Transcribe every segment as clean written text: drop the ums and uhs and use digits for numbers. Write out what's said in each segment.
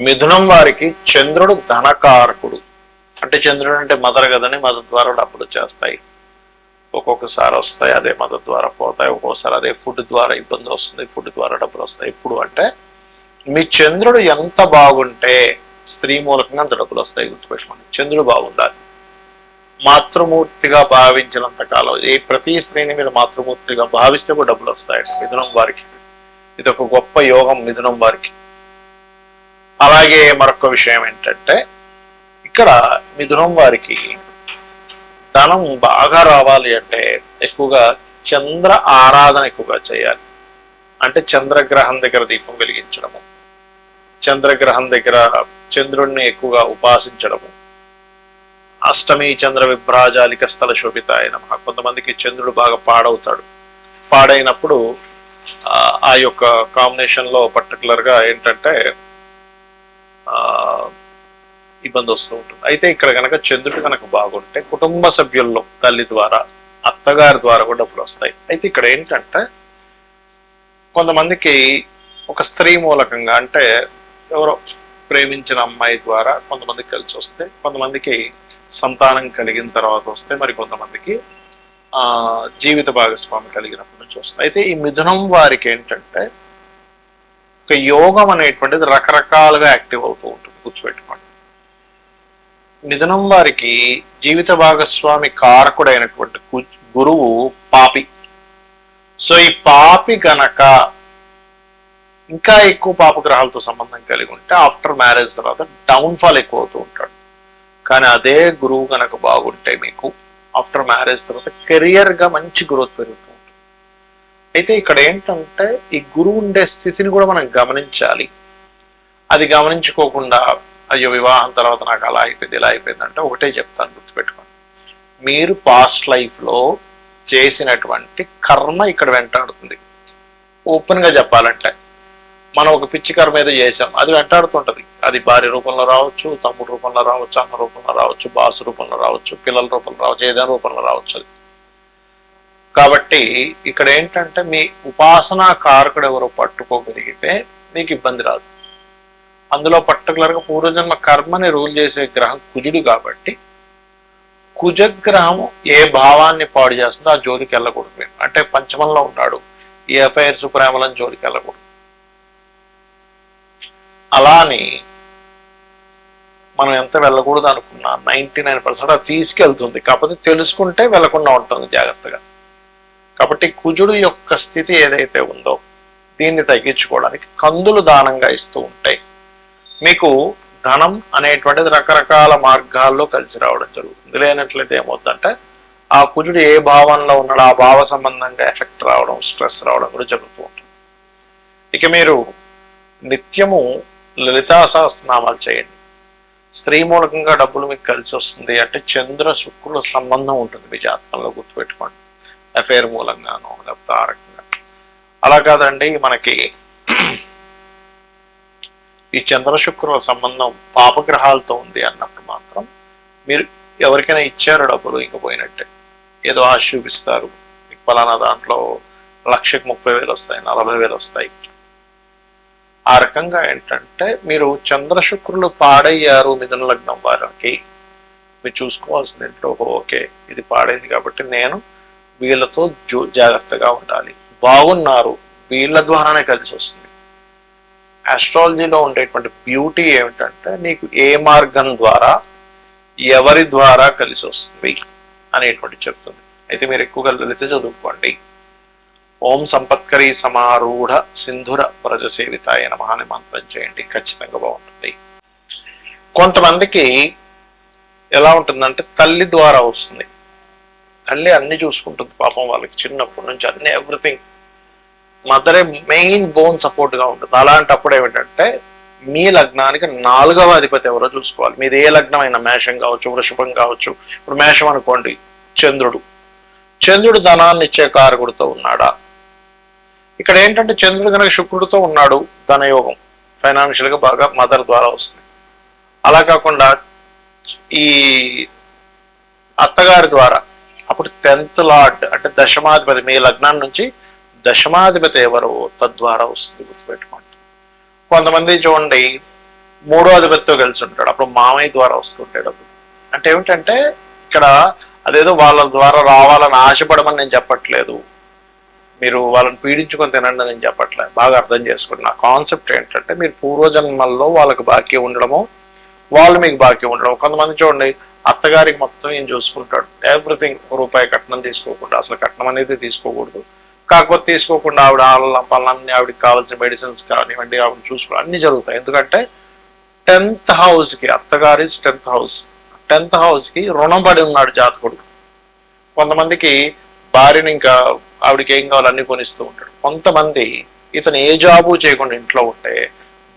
మిథునం వారికి చంద్రుడు ధనకారకుడు. అంటే చంద్రుడు అంటే మదర్ కదని, మదర్ ద్వారా డబ్బులు వచ్చేస్తాయి. ఒక్కొక్కసారి వస్తాయి, అదే మదర్ ద్వారా పోతాయి. ఒక్కొక్కసారి అదే ఫుడ్ ద్వారా ఇబ్బంది వస్తుంది, ఫుడ్ ద్వారా డబ్బులు వస్తాయి. ఇప్పుడు అంటే మీ చంద్రుడు ఎంత బాగుంటే స్త్రీ మూలకంగా అంత డబ్బులు వస్తాయి. గుర్తుపెట్టుకోండి, చంద్రుడు బాగుండాలి. మాతృమూర్తిగా భావించినంత కాలం ప్రతి స్త్రీని మీరు మాతృమూర్తిగా భావిస్తే కూడా డబ్బులు వస్తాయండి మిథునం వారికి. ఇది ఒక గొప్ప యోగం మిథునం వారికి. అలాగే మరొక విషయం ఏంటంటే, ఇక్కడ మిథునం వారికి ధనం బాగా రావాలి అంటే ఎక్కువగా చంద్ర ఆరాధన ఎక్కువగా చేయాలి. అంటే చంద్రగ్రహం దగ్గర దీపం వెలిగించడము, చంద్రగ్రహం దగ్గర చంద్రుణ్ణి ఎక్కువగా ఉపాసించడము. అష్టమి చంద్ర విభ్రాజాలిక స్థల శోభితాయ నమః. కొంతమందికి చంద్రుడు బాగా పాడవుతాడు. పాడైనప్పుడు ఆ యొక్క కాంబినేషన్ లో పర్టికులర్ గా ఏంటంటే ఇబ్బంది వస్తూ ఉంటుంది. అయితే ఇక్కడ కనుక చంద్రుడు కనుక బాగుంటే కుటుంబ సభ్యుల్లో తల్లి ద్వారా, అత్తగారి ద్వారా కూడా డబ్బులు వస్తాయి. అయితే ఇక్కడ ఏంటంటే కొంతమందికి ఒక స్త్రీ మూలకంగా, అంటే ఎవరో ప్రేమించిన అమ్మాయి ద్వారా కొంతమందికి కలిసి వస్తే, కొంతమందికి సంతానం కలిగిన తర్వాత వస్తే, మరి కొంతమందికి జీవిత భాగస్వామి కలిగినప్పటి నుంచి వస్తుంది. అయితే ఈ మిథునం వారికి ఏంటంటే ఒక యోగం అనేటువంటిది రకరకాలుగా యాక్టివ్ అవుతూ ఉంటుంది. గుర్తుపెట్టుకోండి, మిథునం వారికి జీవిత భాగస్వామి కారకుడైనటువంటి గురువు పాపి. సో ఈ పాపి గనక ఇంకా ఎక్కువ పాపగ్రహాలతో సంబంధం కలిగి ఉంటే ఆఫ్టర్ మ్యారేజ్ తర్వాత డౌన్ఫాల్ ఎక్కువ అవుతూ ఉంటాడు. కానీ అదే గురువు కనుక బాగుంటే మీకు ఆఫ్టర్ మ్యారేజ్ తర్వాత కెరియర్గా మంచి గ్రోత్ పెరుగుతూ ఉంటుంది. అయితే ఇక్కడ ఏంటంటే ఈ గురువు ఉండే స్థితిని కూడా మనం గమనించాలి. అది గమనించుకోకుండా అయ్యో వివాహం తర్వాత నాకు అలా అయిపోయింది, ఇలా అయిపోయింది అంటే ఒకటే చెప్తాను, గుర్తుపెట్టుకోండి. మీరు పాస్ట్ లైఫ్లో చేసినటువంటి కర్మ ఇక్కడ వెంటాడుతుంది. ఓపెన్గా చెప్పాలంటే మనం ఒక పిచ్చి కర్మ ఏదో చేసాం, అది వెంటాడుతుంటుంది. అది భార్య రూపంలో రావచ్చు, తమ్ముడు రూపంలో రావచ్చు, అన్న రూపంలో రావచ్చు, బాసు రూపంలో రావచ్చు, పిల్లల రూపంలో రావచ్చు, ఏదైనా రూపంలో రావచ్చు. అది కాబట్టి ఇక్కడ ఏంటంటే మీ ఉపాసనా కారకుడు ఎవరో పట్టుకోగలిగితే మీకు ఇబ్బంది రాదు. అందులో పర్టికులర్గా పూర్వజన్మ కర్మని రూల్ చేసే గ్రహం కుజుడు కాబట్టి కుజగ్రహం ఏ భావాన్ని పాడు చేస్తుందో ఆ జోలికి వెళ్ళకూడదు. అంటే పంచమంలో ఉన్నాడు, ఈ అఫైర్స్ ప్రేమలను జోలికి వెళ్ళకూడదు. అలాని మనం ఎంత వెళ్ళకూడదు అనుకున్నా 99% అది తీసుకెళ్తుంది. కాకపోతే తెలుసుకుంటే వెళ్లకుండా ఉంటుంది జాగ్రత్తగా. కాబట్టి కుజుడు యొక్క స్థితి ఏదైతే ఉందో దీన్ని తగ్గించుకోవడానికి కందులు దానంగా ఇస్తూ ఉంటాయి. మీకు ధనం అనేటువంటిది రకరకాల మార్గాల్లో కలిసి రావడం జరుగుతుంది. లేనట్లయితే ఏమవుతుందంటే ఆ కుజుడు ఏ భావంలో ఉన్నాడో ఆ భావ సంబంధంగా ఎఫెక్ట్ రావడం, స్ట్రెస్ రావడం కూడా జరుగుతూ ఉంటుంది. ఇక మీరు నిత్యము లలితా సహస్రనామాలు చేయండి. స్త్రీ మూలకంగా డబ్బులు మీకు కలిసి వస్తుంది అంటే చంద్ర శుక్రుల సంబంధం ఉంటుంది మీ జాతకంలో, గుర్తుపెట్టుకోండి. అఫైర్ మూలంగానో లేకపోతే ఆ రకంగా. అలా కాదండి, మనకి ఈ చంద్ర శుక్రుల సంబంధం పాపగ్రహాలతో ఉంది అన్నప్పుడు మాత్రం మీరు ఎవరికైనా ఇచ్చారు డబ్బులు ఇంక పోయినట్టే. ఏదో ఆశ చూపిస్తారు, మీకు ఫలానా దాంట్లో 1,30,000 వస్తాయి, 40,000 వస్తాయి. ఆ రకంగా ఏంటంటే మీరు చంద్ర శుక్రులు పాడయ్యారు మిథున లగ్నం వారికి, మీరు చూసుకోవాల్సింది ఏంటో, ఓకే ఇది పాడైంది కాబట్టి నేను వీళ్ళతో జాగ్రత్తగా ఉండాలి. బాగున్నారు, వీళ్ళ ద్వారానే కలిసి వస్తుంది. ఆస్ట్రాలజీలో ఉండేటువంటి బ్యూటీ ఏమిటంటే నీకు ఏ మార్గం ద్వారా ఎవరి ద్వారా కలిసి వస్తుంది అనేటువంటి చెప్తుంది. అయితే మీరు ఎక్కువగా లలిత చదువుకోండి. ఓం సంపత్కరీ సమారూఢ సింధుర వ్రజ సేవితాయ నమః అనే మంత్రం చేయండి, ఖచ్చితంగా బాగుంటుంది. కొంతమందికి ఎలా ఉంటుందంటే తల్లి ద్వారా వస్తుంది. తల్లి అన్ని చూసుకుంటుంది పాపం, వాళ్ళకి చిన్నప్పటి నుంచి అన్ని ఎవ్రీథింగ్. మదరే మెయిన్ బోన్ సపోర్ట్గా ఉంటుంది. అలాంటప్పుడు ఏమిటంటే మీ లగ్నానికి 4వ అధిపతి ఎవరో చూసుకోవాలి. మీది ఏ లగ్నం అయినా, మేషం కావచ్చు, వృషభం కావచ్చు. ఇప్పుడు మేషం అనుకోండి, చంద్రుడు ధనాన్ని ఇచ్చే కారకుడితో ఉన్నాడా? ఇక్కడ ఏంటంటే చంద్రుడు కనుక శుక్రుడితో ఉన్నాడు, ధనయోగం ఫైనాన్షియల్గా బాగా మదర్ ద్వారా వస్తుంది. అలా కాకుండా ఈ అత్తగారి ద్వారా, అప్పుడు 10th లార్డ్ అంటే దశమాధిపతి, మీ లగ్నం నుంచి దశమాధిపతి ఎవరో తద్వారా వస్తుంది, గుర్తుపెట్టుకోండి. కొంతమంది చూడండి మూడో అధిపతితో కలిసి ఉంటాడు, అప్పుడు మామయ్య ద్వారా వస్తుంటాడు డబ్బులు. అంటే ఏమిటంటే ఇక్కడ అదేదో వాళ్ళ ద్వారా రావాలని ఆశపడమని నేను చెప్పట్లేదు, మీరు వాళ్ళని పీడించుకొని తినండి అని నేను చెప్పట్లేదు. బాగా అర్థం చేసుకోండి. నా కాన్సెప్ట్ ఏంటంటే మీరు పూర్వజన్మల్లో వాళ్ళకి బాకీ ఉండడము, వాళ్ళు మీకు బాకీ ఉండడం. కొంతమంది చూడండి, అత్తగారికి మొత్తం ఏం చూసుకుంటాడు, ఎవ్రీథింగ్, రూపాయి కట్నం తీసుకోకుండా, అసలు కట్నం అనేది తీసుకోకూడదు, కాకపోతే తీసుకోకుండా ఆవిడ పనులన్నీ, ఆవిడకి కావాల్సిన మెడిసిన్స్ కానివ్వండి, ఆవిడ చూసుకోవడం అన్నీ జరుగుతాయి. ఎందుకంటే 10th హౌస్కి, అత్తగారి 10th హౌస్, 10th హౌస్కి రుణం పడి ఉన్నాడు జాతకుడు. కొంతమందికి భార్యని ఇంకా ఆవిడకి ఏం కావాలో అన్ని కొనిస్తూ ఉంటాడు. కొంతమంది ఇతను ఏ జాబు చేయకుండా ఇంట్లో ఉంటే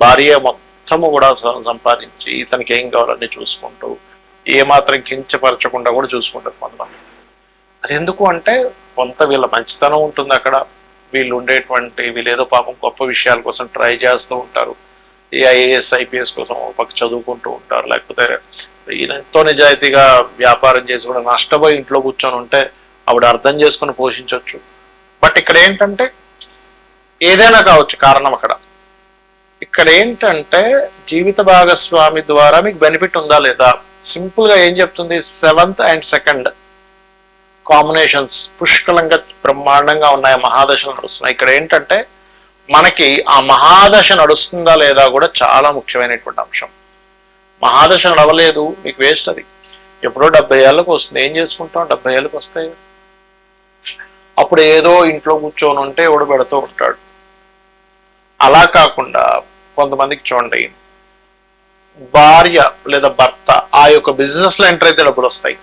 భార్య మొత్తము కూడా సంపాదించి ఇతనికి ఏం కావాలన్నీ చూసుకుంటూ ఏమాత్రం కించపరచకుండా కూడా చూసుకుంటారు కొంతమంది. అది ఎందుకు అంటే కొంత వీళ్ళ మంచితనం ఉంటుంది అక్కడ, వీళ్ళు ఏదో పాపం గొప్ప విషయాల కోసం ట్రై చేస్తూ ఉంటారు, ఈ ఐఏఎస్ ఐపీఎస్ కోసం పక్క చదువుకుంటూ ఉంటారు, లేకపోతే ఈయన ఎంతో నిజాయితీగా వ్యాపారం చేసి కూడా నష్టపోయి ఇంట్లో కూర్చొని ఉంటే ఆవిడ అర్థం చేసుకుని పోషించవచ్చు. బట్ ఇక్కడ ఏంటంటే ఏదైనా కావచ్చు కారణం అక్కడ. ఇక్కడ ఏంటంటే జీవిత భాగస్వామి ద్వారా మీకు బెనిఫిట్ ఉందా లేదా. సింపుల్గా ఏం చెప్తుంది, 7th and 2nd కాంబినేషన్స్ పుష్కలంగా బ్రహ్మాండంగా ఉన్నాయి, మహాదశలు నడుస్తున్నాయి. ఇక్కడ ఏంటంటే మనకి ఆ మహాదశ నడుస్తుందా లేదా కూడా చాలా ముఖ్యమైనటువంటి అంశం. మహాదశ నడవలేదు మీకు వేస్ట్. అది ఎప్పుడో 70 ఏళ్ళకు వస్తుంది, ఏం చేసుకుంటాం, 70 ఏళ్ళకి వస్తాయి. అప్పుడు ఏదో ఇంట్లో కూర్చొని ఉంటే ఎవడు పెడుతూ ఉంటాడు. అలా కాకుండా కొంతమందికి చూడండి, భార్య లేదా భర్త ఆ యొక్క బిజినెస్ లో ఎంటర్ అయితే డబ్బులు వస్తాయి,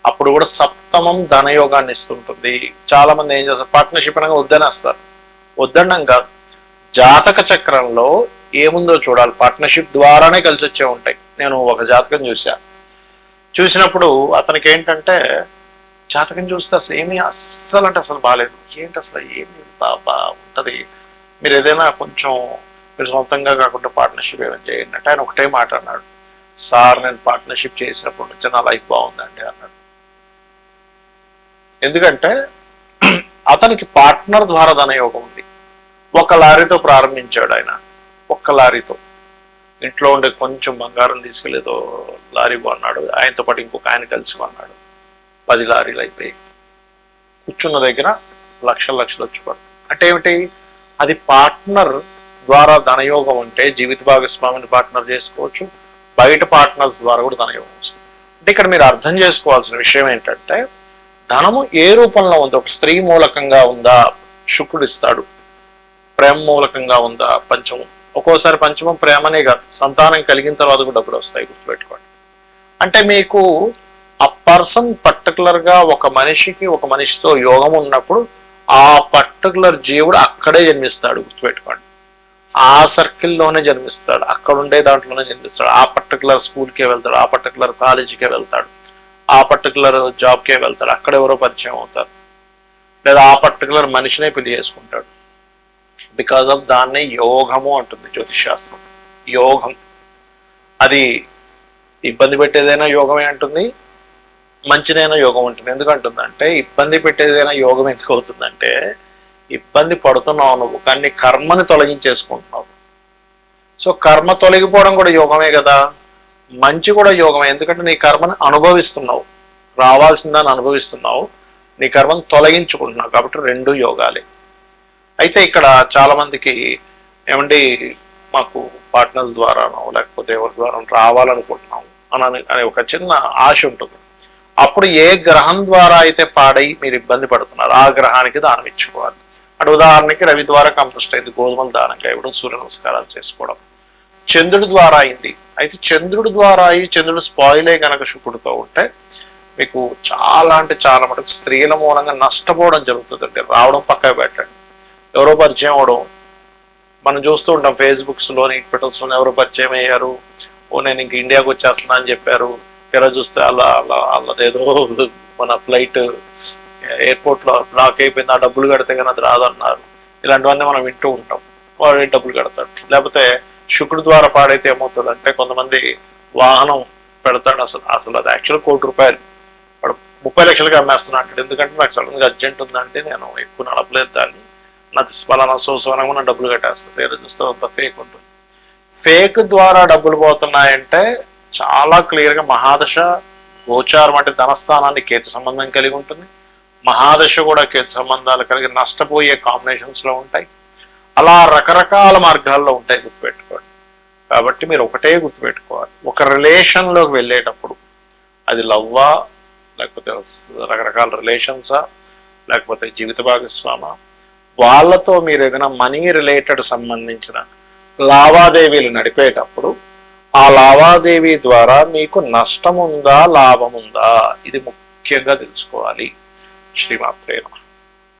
అప్పుడు కూడా సప్తమం ధనయోగాన్ని ఇస్తుంటుంది. చాలా మంది ఏం చేస్తారు, పార్ట్నర్షిప్ అనగా వద్దనేస్తారు. వద్దడం కాదు, జాతక చక్రంలో ఏముందో చూడాలి. పార్ట్నర్షిప్ ద్వారానే కలిసి వచ్చే ఉంటాయి. నేను ఒక జాతకం చూసినప్పుడు అతనికి ఏంటంటే జాతకం చూస్తే అసలు ఏమీ అస్సలు అంటే అసలు బాగాలేదు, ఏంటి అసలు ఏమి బాగా ఉంటుంది, మీరు ఏదైనా కొంచెం మీరు సొంతంగా కాకుండా పార్ట్నర్షిప్ ఏమైనా చేయండి అంటే ఆయన ఒకటే మాట అన్నాడు, సార్ నేను పార్ట్నర్షిప్ చేసినప్పటి నుంచి నా లైఫ్ బాగుందండి అన్నాడు. ఎందుకంటే అతనికి పార్ట్నర్ ద్వారా ధనయోగం ఉంది. ఒక లారీతో ప్రారంభించాడు ఆయన, ఒక్క లారీతో ఇంట్లో ఉండే కొంచెం బంగారం తీసుకెళ్ళేదో లారీ కొన్నాడు, ఆయనతో పాటు ఇంకొక ఆయన కలిసి కొన్నాడు, 10 లారీలు అయిపోయి కూర్చున్న దగ్గర లక్షలు వచ్చి పడుతుంది. అంటే ఏమిటి, అది పార్ట్నర్ ద్వారా ధనయోగం ఉంటే జీవిత భాగస్వామిని పార్ట్నర్ చేసుకోవచ్చు, బయట పార్ట్నర్స్ ద్వారా కూడా ధనయోగం వస్తుంది. అంటే ఇక్కడ మీరు అర్థం చేసుకోవాల్సిన విషయం ఏంటంటే ధనము ఏ రూపంలో ఉందో, ఒక స్త్రీ మూలకంగా ఉందా శుక్రుడు ఇస్తాడు, ప్రేమ మూలకంగా ఉందా పంచమం, ఒక్కోసారి పంచమం ప్రేమనే కాదు సంతానం కలిగిన తర్వాత కూడా డబ్బులు వస్తాయి, గుర్తుపెట్టుకోండి. అంటే మీకు ఆ పర్సన్ పర్టికులర్గా ఒక మనిషితో యోగం ఉన్నప్పుడు ఆ పర్టికులర్ జీవుడు అక్కడే జన్మిస్తాడు, గుర్తుపెట్టుకోండి. ఆ సర్కిల్లోనే జన్మిస్తాడు, అక్కడ ఉండే దాంట్లోనే జన్మిస్తాడు, ఆ పర్టికులర్ స్కూల్కే వెళ్తాడు, ఆ పర్టికులర్ కాలేజీకే వెళ్తాడు, ఆ పర్టికులర్ జాబ్కే వెళ్తాడు, అక్కడ ఎవరో పరిచయం అవుతారు, లేదా ఆ పర్టికులర్ మనిషినే పెళ్లి చేసుకుంటాడు. బికాజ్ ఆఫ్ దాన్నే యోగము అంటుంది జ్యోతిష్ శాస్త్రం. యోగం అది ఇబ్బంది పెట్టేదైనా యోగమే అంటుంది, మంచిదైనా యోగం ఉంటుంది. ఎందుకంటుందంటే ఇబ్బంది పెట్టేదైనా యోగం ఎందుకు అవుతుందంటే ఇబ్బంది పడుతున్నావు నువ్వు, కానీ కర్మని తొలగించేసుకుంటున్నావు. సో కర్మ తొలగిపోవడం కూడా యోగమే కదా, మంచి కూడా యోగమే. ఎందుకంటే నీ కర్మని అనుభవిస్తున్నావు, రావాల్సిందని అనుభవిస్తున్నావు, నీ కర్మను తొలగించుకుంటున్నావు, కాబట్టి 2 యోగాలే. అయితే ఇక్కడ చాలా మందికి ఏమండి మాకు పార్ట్నర్స్ ద్వారానో లేకపోతే ఎవరి ద్వారా రావాలనుకుంటున్నాం అనే ఒక చిన్న ఆశ ఉంటుంది. అప్పుడు ఏ గ్రహం ద్వారా అయితే పాడై మీరు ఇబ్బంది పడుతున్నారు ఆ గ్రహానికి దానం ఇచ్చుకోవాలి. అంటే ఉదాహరణకి రవి ద్వారా కంపోస్ట్ అయింది, గోధుమలు దానంగా ఇవ్వడం, సూర్య నమస్కారాలు చేసుకోవడం. చంద్రుడి ద్వారా అయింది, అయితే చంద్రుడి ద్వారా అయ్యి చంద్రుడు స్పాయిలే కనుక శుక్రుడితో ఉంటే మీకు చాలా అంటే చాలా మటుకు స్త్రీల మూలంగా నష్టపోవడం జరుగుతుందండి. రావడం పక్కన పెట్టండి, ఎవరో పరిచయం అవడం మనం చూస్తూ ఉంటాం, ఫేస్బుక్స్లోని ట్విట్టర్స్లోని ఎవరో పరిచయం అయ్యారు, నేను ఇంక ఇండియాకి వచ్చేస్తున్నా అని చెప్పారు, తెర చూస్తే అల్లదేదో మన ఫ్లైట్ ఎయిర్పోర్ట్లో బ్లాక్ అయిపోయింది, ఆ డబ్బులు కడితే కానీ అది రాదన్నారు. ఇలాంటివన్నీ మనం వింటూ ఉంటాం. వాడు డబ్బులు కడతాడు. లేకపోతే శుక్రుడి ద్వారా పాడైతే ఏమవుతుంది అంటే కొంతమంది వాహనం పెడతాడు, అసలు అది యాక్చువల్ ₹1,00,00,000 వాడు 30 లక్షలకి అమ్మేస్తున్నా అంటాడు. ఎందుకంటే నాకు సడన్గా అర్జెంట్ ఉందంటే నేను ఎక్కువ నడపలేదు దాన్ని, నాకు ఫలానా సోసోనంగా నా డబ్బులు కట్టేస్తుంది, ఏదో చూస్తే అంత ఫేక్ ఉంటుంది. ఫేక్ ద్వారా డబ్బులు పోతున్నాయంటే చాలా క్లియర్గా మహాదశ గోచారం అంటే ధనస్థానాన్ని కేతు సంబంధం కలిగి ఉంటుంది. మహాదశ కూడా కేతు సంబంధాలు కలిగి నష్టపోయే కాంబినేషన్స్లో ఉంటాయి. అలా రకరకాల మార్గాల్లో ఉంటాయి, గుర్తుపెట్టుకోండి. కాబట్టి మీరు ఒకటే గుర్తుపెట్టుకోవాలి, ఒక రిలేషన్లోకి వెళ్ళేటప్పుడు అది లవ్వా, లేకపోతే రకరకాల రిలేషన్సా, లేకపోతే జీవిత భాగస్వామా, వాళ్ళతో మీరు ఏదైనా మనీ రిలేటెడ్ సంబంధించిన లావాదేవీలు నడిపేటప్పుడు ఆ లావాదేవీ ద్వారా మీకు నష్టం ఉందా లాభం ఉందా ఇది ముఖ్యంగా తెలుసుకోవాలి. శ్రీమాత్రే నమః.